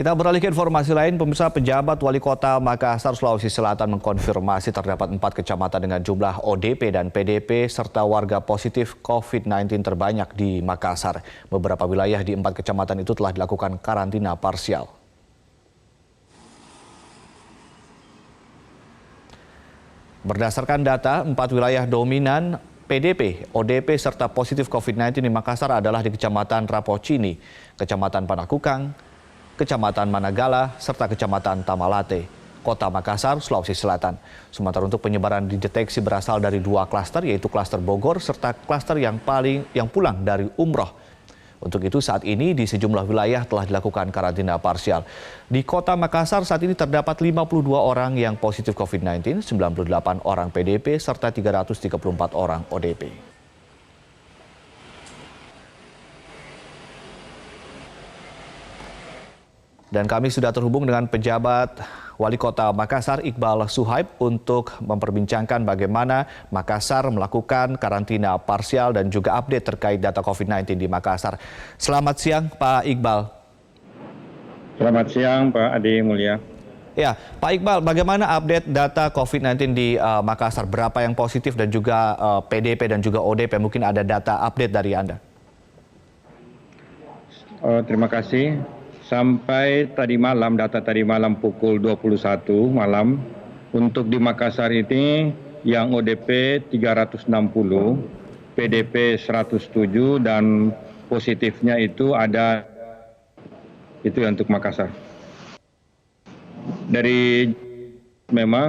Kita beralih ke informasi lain, pemirsa. Pejabat Wali Kota Makassar, Sulawesi Selatan mengkonfirmasi terdapat 4 kecamatan dengan jumlah ODP dan PDP serta warga positif COVID-19 terbanyak di Makassar. Beberapa wilayah di 4 kecamatan itu telah dilakukan karantina parsial. Berdasarkan data, 4 wilayah dominan PDP, ODP serta positif COVID-19 di Makassar adalah di Kecamatan Rapocini, Kecamatan Panakukang, Kecamatan Managala, serta Kecamatan Tamalate, Kota Makassar, Sulawesi Selatan. Sementara untuk penyebaran dideteksi berasal dari 2 klaster, yaitu klaster Bogor serta klaster yang pulang dari umroh. Untuk itu saat ini di sejumlah wilayah telah dilakukan karantina parsial. Di Kota Makassar saat ini terdapat 52 orang yang positif COVID-19, 98 orang PDP, serta 334 orang ODP. Dan kami sudah terhubung dengan pejabat Wali Kota Makassar, Iqbal Suhaib, untuk memperbincangkan bagaimana Makassar melakukan karantina parsial dan juga update terkait data COVID-19 di Makassar. Selamat siang, Pak Iqbal. Selamat siang, Pak Adi Mulya. Ya, Pak Iqbal, bagaimana update data COVID-19 di Makassar? Berapa yang positif dan juga PDP dan juga ODP? Mungkin ada data update dari Anda. Terima kasih. Sampai tadi malam, data tadi malam pukul 21 malam, untuk di Makassar ini yang ODP 360, PDP 107, dan positifnya itu ada, itu untuk Makassar. Dari memang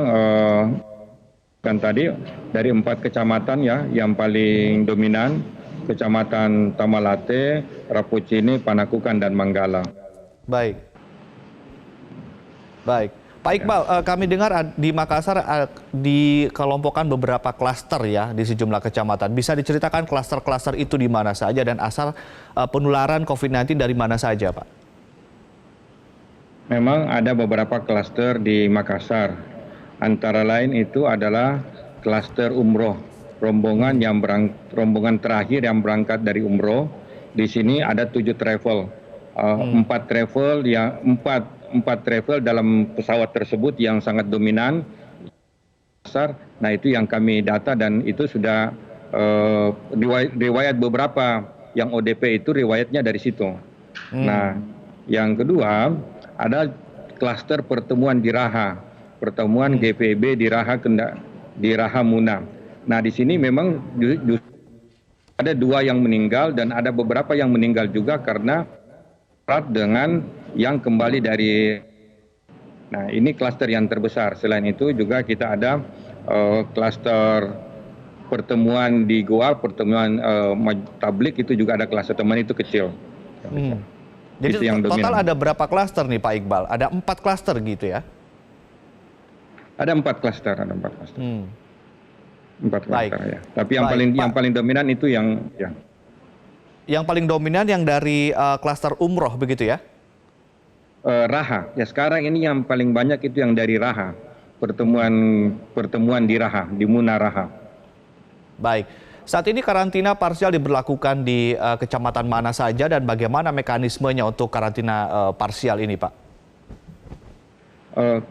kan tadi dari 4 kecamatan ya yang paling dominan, Kecamatan Tamalate, Rapocini, Panakukang, dan Manggala. Baik. Pak Iqbal, kami dengar di Makassar dikelompokkan beberapa klaster ya di sejumlah kecamatan. Bisa diceritakan klaster-klaster itu di mana saja dan asal penularan COVID-19 dari mana saja, Pak? Memang ada beberapa klaster di Makassar. Antara lain itu adalah klaster umroh, rombongan terakhir yang berangkat dari umroh. Di sini ada 7 travel. 4 travel dalam pesawat tersebut yang sangat dominan. Nah, itu yang kami data dan itu sudah riwayat beberapa yang ODP itu riwayatnya dari situ. Nah, yang kedua ada klaster pertemuan di Raha, pertemuan GPB di Raha Muna. Nah, di sini memang ada 2 yang meninggal dan ada beberapa yang meninggal juga karena dengan yang kembali dari. Nah, ini klaster yang terbesar. Selain itu juga kita ada klaster pertemuan di Goa, pertemuan tablik, itu juga ada klaster, teman itu kecil. Jadi itu yang total dominan. ada berapa klaster nih, Pak Iqbal? Ada 4 klaster gitu ya? Ada 4 klaster, ada 4 klaster. 4 klaster ya. Tapi yang paling dominan itu yang ya. Yang paling dominan yang dari klaster umroh begitu ya? Raha. Ya, sekarang ini yang paling banyak itu yang dari Raha. Pertemuan di Raha, di Muna Raha. Baik. Saat ini karantina parsial diberlakukan di kecamatan mana saja dan bagaimana mekanismenya untuk karantina parsial ini, Pak?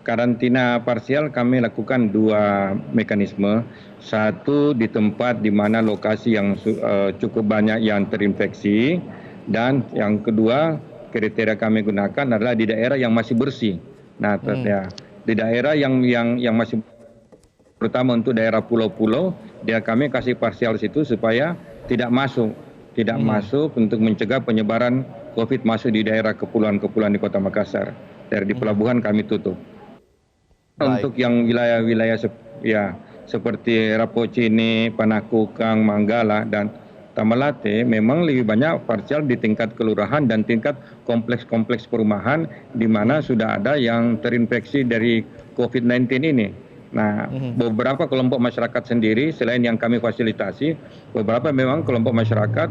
Karantina parsial kami lakukan 2 mekanisme. Satu di tempat di mana lokasi yang cukup banyak yang terinfeksi, dan yang kedua kriteria kami gunakan adalah di daerah yang masih bersih. Nah, ya, di daerah yang masih, terutama untuk daerah pulau-pulau, dia kami kasih parsial situ supaya tidak masuk untuk mencegah penyebaran COVID masuk di daerah kepulauan-kepulauan di Kota Makassar. Dari di pelabuhan kami tutup. Untuk yang wilayah-wilayah seperti Rapocini, Panakukang, Manggala, dan Tamalate memang lebih banyak parsial di tingkat kelurahan dan tingkat kompleks-kompleks perumahan di mana sudah ada yang terinfeksi dari COVID-19 ini. Nah, beberapa kelompok masyarakat sendiri selain yang kami fasilitasi, beberapa memang kelompok masyarakat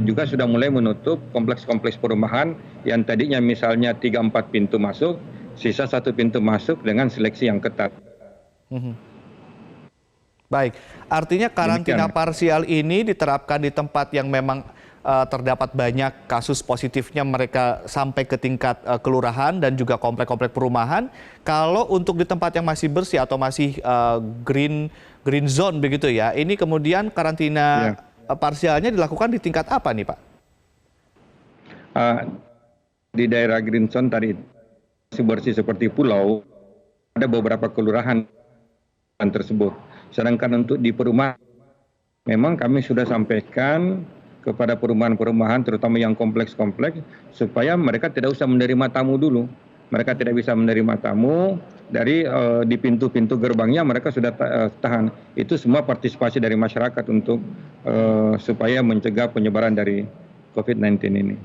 juga sudah mulai menutup kompleks-kompleks perumahan yang tadinya misalnya 3-4 pintu masuk, sisa 1 pintu masuk dengan seleksi yang ketat. Baik, artinya karantina parsial ini diterapkan di tempat yang memang terdapat banyak kasus positifnya mereka sampai ke tingkat kelurahan dan juga komplek-komplek perumahan. Kalau untuk di tempat yang masih bersih atau masih green zone begitu ya, ini kemudian karantina parsialnya dilakukan di tingkat apa nih Pak? Di daerah green zone tadi masih bersih seperti pulau, ada beberapa kelurahan tersebut. Sedangkan untuk di perumahan, memang kami sudah sampaikan kepada perumahan-perumahan, terutama yang kompleks-kompleks, supaya mereka tidak usah menerima tamu dulu. Mereka tidak bisa menerima tamu dari di pintu-pintu gerbangnya, mereka sudah tahan. Itu semua partisipasi dari masyarakat untuk supaya mencegah penyebaran dari COVID-19 ini.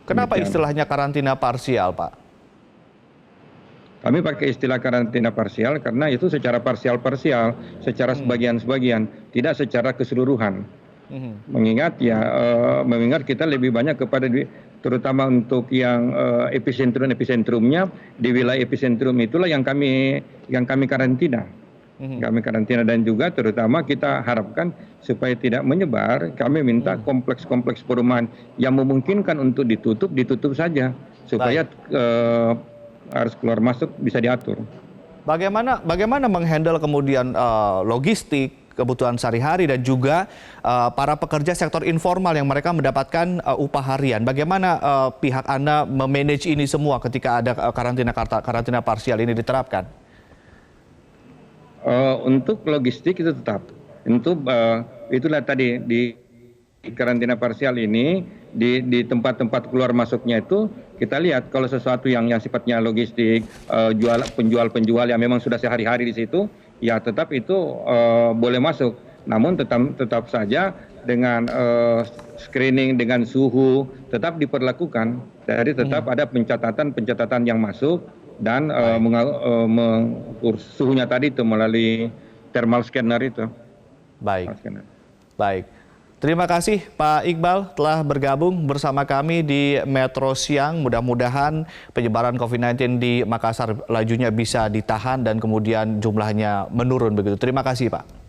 Kenapa istilahnya karantina parsial, Pak? Kami pakai istilah karantina parsial karena itu secara parsial-parsial, secara sebagian-sebagian, tidak secara keseluruhan. Mengingat kita lebih banyak kepada terutama untuk yang epicentrumnya di wilayah epicentrum itulah yang kami karantina. Kami karantina dan juga terutama kita harapkan supaya tidak menyebar, kami minta kompleks-kompleks perumahan yang memungkinkan untuk ditutup saja supaya harus keluar masuk bisa diatur. Bagaimana menghandle kemudian logistik, kebutuhan sehari-hari dan juga para pekerja sektor informal yang mereka mendapatkan upah harian. Bagaimana pihak Anda memanage ini semua ketika ada karantina parsial ini diterapkan? Untuk logistik itu tetap. Itulah tadi di karantina parsial ini di tempat-tempat keluar masuknya itu kita lihat kalau sesuatu yang sifatnya logistik, penjual-penjual yang memang sudah sehari-hari di situ, ya tetap itu boleh masuk. Namun tetap saja dengan screening, dengan suhu tetap diperlakukan. Jadi tetap ada pencatatan yang masuk dan mengukur suhunya tadi itu melalui thermal scanner itu. Baik. Terima kasih Pak Iqbal telah bergabung bersama kami di Metro Siang. Mudah-mudahan penyebaran COVID-19 di Makassar lajunya bisa ditahan dan kemudian jumlahnya menurun begitu. Terima kasih Pak.